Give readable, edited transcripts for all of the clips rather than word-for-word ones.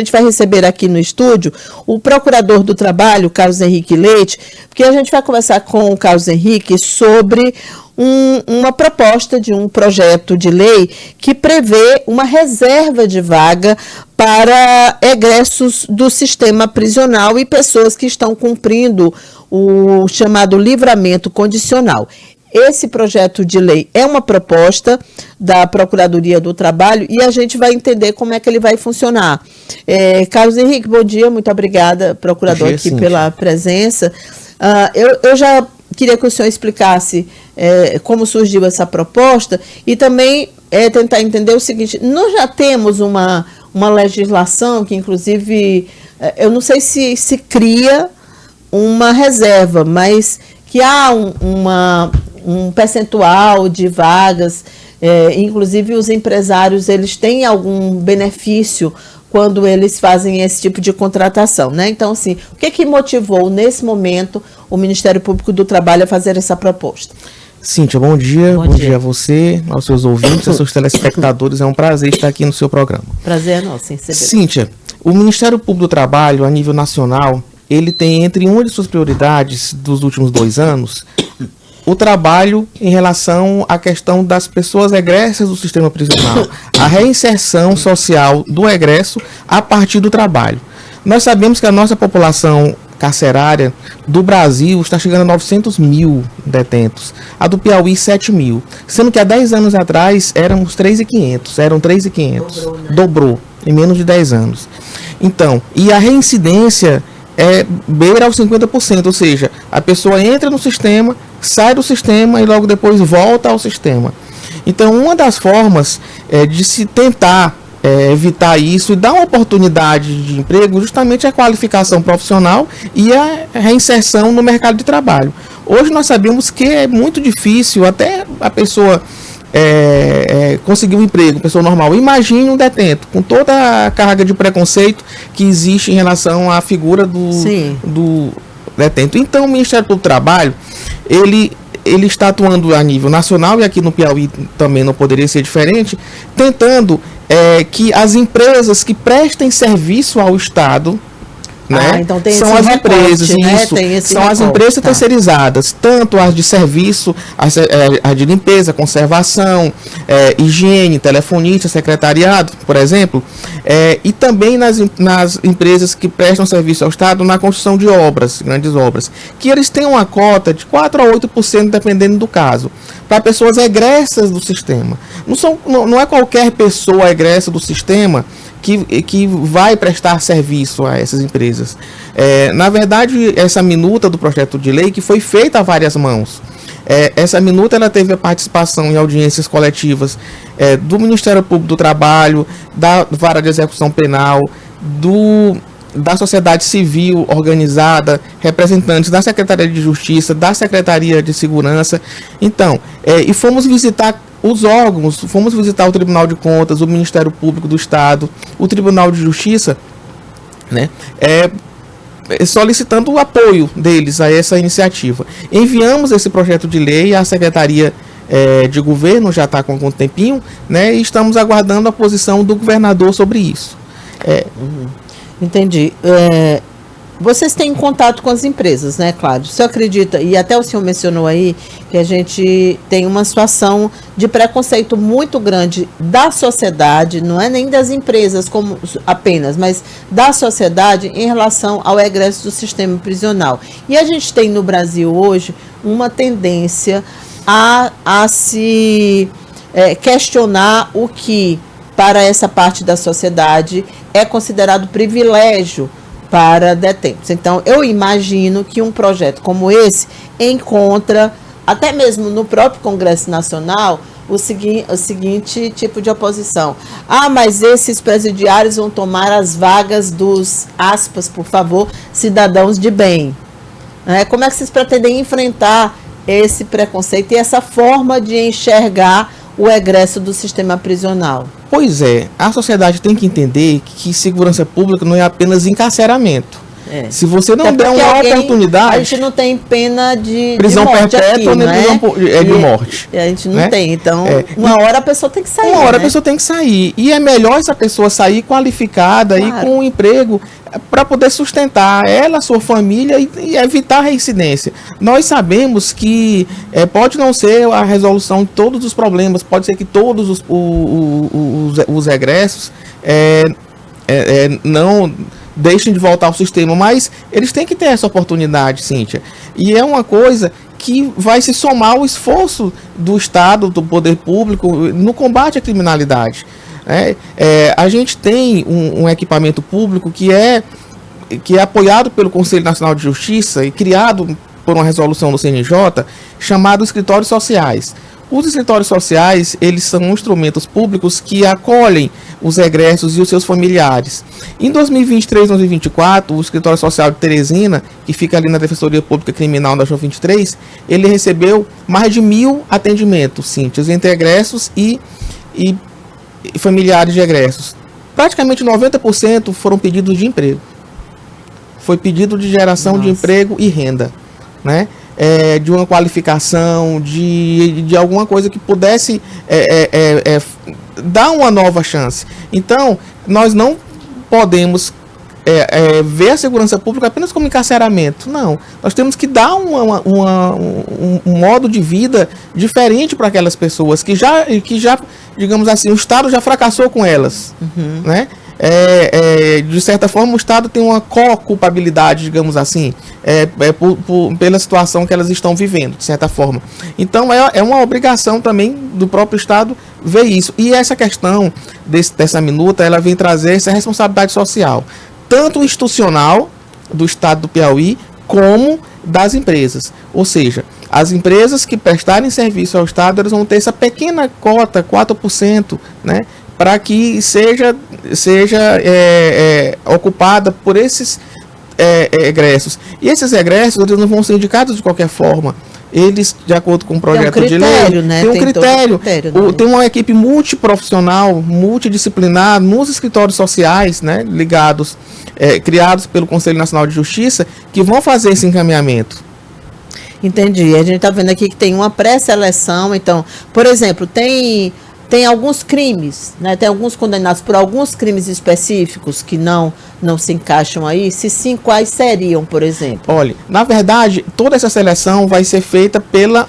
A gente vai receber aqui no estúdio o procurador do trabalho, Carlos Henrique Leite, porque a gente vai conversar com o Carlos Henrique sobre uma proposta de um projeto de lei que prevê uma reserva de vaga para egressos do sistema prisional e pessoas que estão cumprindo o chamado livramento condicional. Esse projeto de lei é uma proposta da Procuradoria do Trabalho e a gente vai entender como é que ele vai funcionar. Carlos Henrique, bom dia, muito obrigada, procurador, aqui Cíntia, pela presença. Eu já queria que o senhor explicasse como surgiu essa proposta e também tentar entender o seguinte: nós já temos uma legislação que, inclusive, eu não sei se cria uma reserva, mas que há um percentual de vagas, inclusive os empresários, eles têm algum benefício quando eles fazem esse tipo de contratação, né? Então, assim, o que motivou, nesse momento, o Ministério Público do Trabalho a fazer essa proposta? Cíntia, bom dia. Bom dia a você, aos seus ouvintes, aos seus telespectadores. É um prazer estar aqui no seu programa. Prazer é nosso, receber. Cíntia, o Ministério Público do Trabalho, a nível nacional, ele tem entre uma de suas prioridades dos últimos 2 anos o trabalho em relação à questão das pessoas egressas do sistema prisional, a reinserção social do egresso a partir do trabalho. Nós sabemos que a nossa população carcerária do Brasil está chegando a 900 mil detentos, a do Piauí 7 mil, sendo que há 10 anos atrás éramos 3.500, dobrou em menos de 10 anos. Então, e a reincidência beira aos 50%, ou seja, a pessoa entra no sistema, sai do sistema e logo depois volta ao sistema. Então, uma das formas de se tentar evitar isso e dar uma oportunidade de emprego justamente é a qualificação profissional e a reinserção no mercado de trabalho. Hoje nós sabemos que é muito difícil até a pessoa conseguir um emprego, pessoa normal. Imagine um detento, com toda a carga de preconceito que existe em relação à figura do detento. Então, o Ministério do Trabalho, ele está atuando a nível nacional, e aqui no Piauí também não poderia ser diferente, tentando que as empresas que prestem serviço ao Estado, né, então tem são as empresas, né? São as empresas terceirizadas, tanto as de serviço, as de limpeza, conservação, higiene, telefonista, secretariado, por exemplo, e também nas empresas que prestam serviço ao Estado na construção de obras, grandes obras, que eles têm uma cota de 4 a 8%, dependendo do caso, para pessoas egressas do sistema. Não é qualquer pessoa egressa do sistema que vai prestar serviço a essas empresas. Na verdade, essa minuta do projeto de lei que foi feita a várias mãos. Essa minuta ela teve a participação em audiências coletivas do Ministério Público do Trabalho, da Vara de Execução Penal, da sociedade civil organizada, representantes da Secretaria de Justiça, da Secretaria de Segurança. Então, e fomos visitar os órgãos, fomos visitar o Tribunal de Contas, o Ministério Público do Estado, o Tribunal de Justiça, né, solicitando o apoio deles a essa iniciativa. Enviamos esse projeto de lei à Secretaria de Governo, já está com algum tempinho, né, e estamos aguardando a posição do governador sobre isso. Entendi. Vocês têm contato com as empresas, né, Cláudio? O senhor acredita, e até o senhor mencionou aí, que a gente tem uma situação de preconceito muito grande da sociedade, não é nem das empresas como apenas, mas da sociedade em relação ao egresso do sistema prisional. E a gente tem no Brasil hoje uma tendência a se questionar o que, para essa parte da sociedade, é considerado privilégio para detentos. Então, eu imagino que um projeto como esse encontra, até mesmo no próprio Congresso Nacional, o seguinte tipo de oposição. Mas esses presidiários vão tomar as vagas dos, aspas, por favor, cidadãos de bem. Como é que vocês pretendem enfrentar esse preconceito e essa forma de enxergar o egresso do sistema prisional? Pois a sociedade tem que entender que segurança pública não é apenas encarceramento. Se você não der uma oportunidade... A gente não tem pena de prisão morte perpétua, aqui, nem né? prisão de morte. A gente não né? tem. Então, uma hora a pessoa tem que sair. Uma hora a pessoa tem que sair. E é melhor essa pessoa sair qualificada e com um emprego para poder sustentar ela, a sua família e evitar a reincidência. Nós sabemos que pode não ser a resolução de todos os problemas, pode ser que todos os egressos não deixem de voltar ao sistema, mas eles têm que ter essa oportunidade, Cíntia. E é uma coisa que vai se somar ao esforço do Estado, do poder público, no combate à criminalidade. A gente tem um equipamento público que é apoiado pelo Conselho Nacional de Justiça e criado por uma resolução do CNJ, chamado Escritórios Sociais. Os escritórios sociais, eles são instrumentos públicos que acolhem os egressos e os seus familiares. Em 2023 e 2024, o Escritório Social de Teresina, que fica ali na Defensoria Pública Criminal da João 23, ele recebeu mais de 1.000 atendimentos, Cíntia, entre egressos e familiares de egressos. Praticamente 90% foram pedidos de emprego. Foi pedido de geração de emprego e renda, né? De uma qualificação, de alguma coisa que pudesse dar uma nova chance. Então, nós não podemos ver a segurança pública apenas como encarceramento. Não, nós temos que dar um modo de vida diferente para aquelas pessoas que já, digamos assim, o Estado já fracassou com elas, né? De certa forma, o Estado tem uma co-culpabilidade, digamos assim, pela situação que elas estão vivendo, de certa forma. Então, é uma obrigação também do próprio Estado ver isso. E essa questão dessa minuta, ela vem trazer essa responsabilidade social, tanto institucional do Estado do Piauí, como das empresas. Ou seja, as empresas que prestarem serviço ao Estado, elas vão ter essa pequena cota, 4%, né? Para que seja ocupada por esses egressos. E esses egressos, eles não vão ser indicados de qualquer forma. Eles, de acordo com o projeto de lei, né? Tem um critério, né? Tem uma equipe multiprofissional, multidisciplinar, nos escritórios sociais, né, ligados, criados pelo Conselho Nacional de Justiça, que vão fazer esse encaminhamento. Entendi. A gente está vendo aqui que tem uma pré-seleção. Então, por exemplo, tem alguns crimes, né? Tem alguns condenados por alguns crimes específicos que não se encaixam aí. Se sim, quais seriam, por exemplo? Olha, na verdade, toda essa seleção vai ser feita pela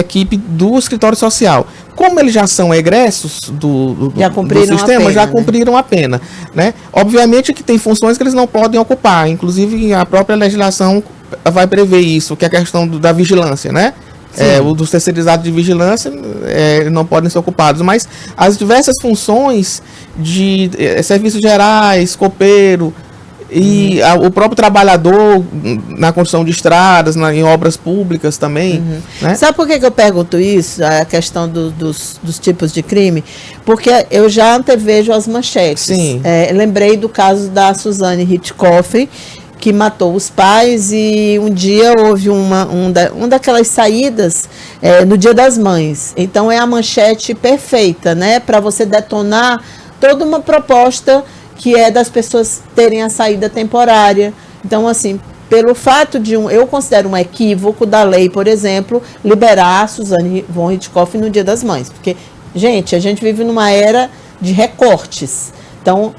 equipe do escritório social. Como eles já são egressos do sistema, já cumpriram a pena, né? Obviamente que tem funções que eles não podem ocupar, inclusive a própria legislação vai prever isso, que é a questão da vigilância, né? Dos terceirizados de vigilância não podem ser ocupados, mas as diversas funções de serviços gerais, copeiro e o próprio trabalhador na construção de estradas, em obras públicas também. Né? Sabe por que eu pergunto isso, a questão dos tipos de crime? Porque eu já antevejo as manchetes. Sim. Lembrei do caso da Suzane Richthofen, que matou os pais, e um dia houve uma daquelas saídas no Dia das Mães. Então é a manchete perfeita, né, para você detonar toda uma proposta que é das pessoas terem a saída temporária. Então, assim, pelo fato eu considero um equívoco da lei, por exemplo, liberar a Suzane von Richthofen no Dia das Mães. Porque, gente, a gente vive numa era de recortes. Então,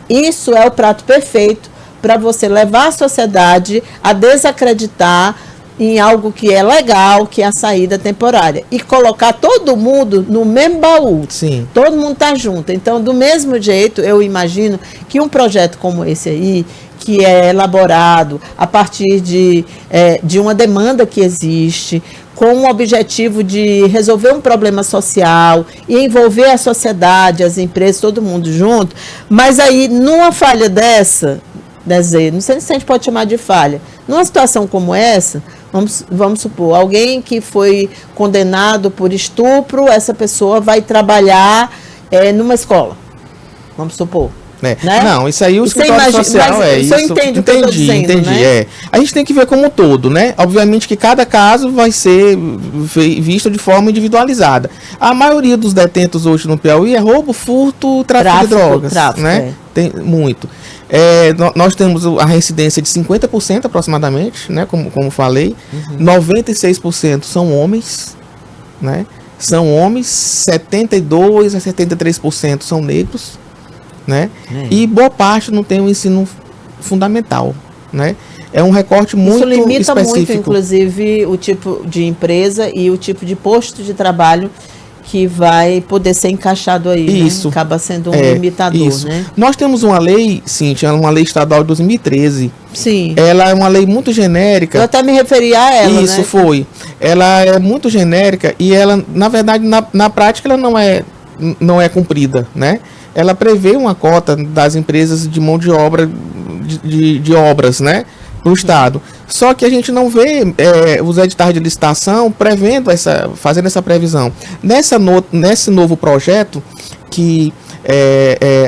isso é o prato perfeito para você levar a sociedade a desacreditar em algo que é legal, que é a saída temporária. E colocar todo mundo no mesmo baú. Sim. Todo mundo está junto. Então, do mesmo jeito, eu imagino que um projeto como esse aí, que é elaborado a partir de uma demanda que existe, com o objetivo de resolver um problema social e envolver a sociedade, as empresas, todo mundo junto, mas aí, numa falha dessa, não sei se a gente pode chamar de falha, numa situação como essa, vamos supor, alguém que foi condenado por estupro, essa pessoa vai trabalhar numa escola, vamos supor. Né? Né? Não, isso aí o Você escritório imagina, social mas é o senhor isso. entende o que eu tô dizendo, entendi. né? É. A gente tem que ver como um todo, né? Obviamente que cada caso vai ser visto de forma individualizada. A maioria dos detentos hoje no Piauí é roubo, furto, tráfico de drogas, né? Tem muito. Nós temos a reincidência de 50% aproximadamente, né? Como falei. 96% são homens, né? São homens, 72% a 73% são negros, né? E boa parte não tem o ensino fundamental, né? É um recorte muito específico. Isso limita específico. muito, inclusive, o tipo de empresa e o tipo de posto de trabalho que vai poder ser encaixado aí, isso. Né? Acaba sendo um limitador, isso. Né? Nós temos uma lei, Cíntia, uma lei estadual de 2013. Sim. Ela é uma lei muito genérica. Eu até me referi a ela, Isso, né? foi. Ela é muito genérica e ela, na verdade, na prática, ela não é cumprida, né? Ela prevê uma cota das empresas de mão de obra, de obras, né? Para o Estado. Só que a gente não vê os editais de licitação fazendo essa previsão. Nesse novo projeto que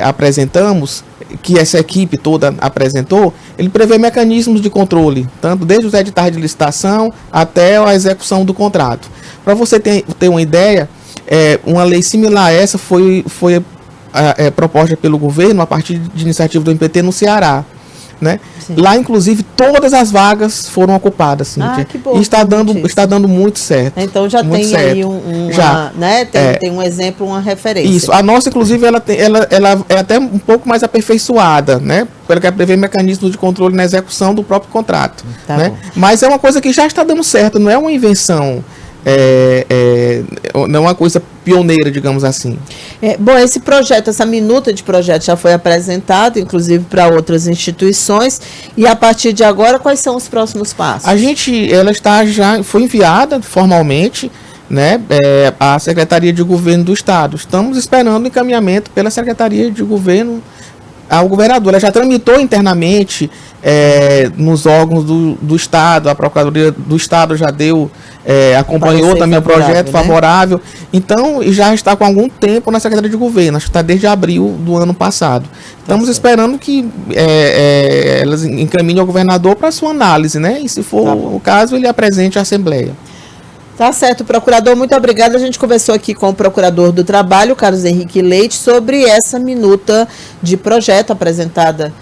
apresentamos, que essa equipe toda apresentou, ele prevê mecanismos de controle, tanto desde os editais de licitação até a execução do contrato. Para você ter uma ideia, uma lei similar a essa foi proposta pelo governo a partir de iniciativa do MPT no Ceará. Né? Lá, inclusive, todas as vagas foram ocupadas, Cíntia. Que bom, e está dando muito certo. Então já muito tem certo. Aí né? Tem um exemplo, uma referência. Isso. A nossa, inclusive, ela é até um pouco mais aperfeiçoada, né? Ela quer prever mecanismos de controle na execução do próprio contrato. Tá, né? Mas é uma coisa que já está dando certo, não é uma invenção. Não é uma coisa pioneira, digamos assim. Bom, esse projeto, essa minuta de projeto já foi apresentada, inclusive para outras instituições, e a partir de agora, quais são os próximos passos? Ela já foi enviada formalmente, né, à Secretaria de Governo do Estado. Estamos esperando o encaminhamento pela Secretaria de Governo ao governador. Ela já tramitou internamente nos órgãos do Estado, a Procuradoria do Estado já acompanhou também o projeto favorável. Então, já está com algum tempo na Secretaria de Governo, acho que está desde abril do ano passado. Estamos esperando que elas encaminhem ao governador para sua análise, né? E se for o caso, ele apresente à Assembleia. Tá certo, procurador, muito obrigada. A gente conversou aqui com o procurador do Trabalho, Carlos Henrique Leite, sobre essa minuta de projeto apresentada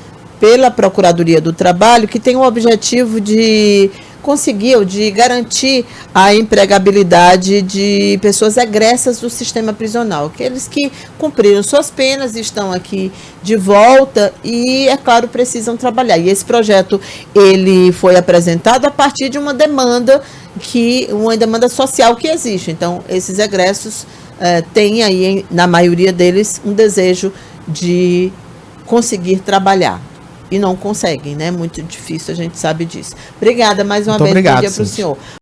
pela Procuradoria do Trabalho, que tem o objetivo de conseguir ou de garantir a empregabilidade de pessoas egressas do sistema prisional, aqueles que cumpriram suas penas e estão aqui de volta e, é claro, precisam trabalhar. E esse projeto, ele foi apresentado a partir de uma demanda social que existe. Então, esses egressos têm aí, na maioria deles, um desejo de conseguir trabalhar. E não conseguem, né? Muito difícil, a gente sabe disso. Obrigada mais uma vez. Bom dia para o senhor.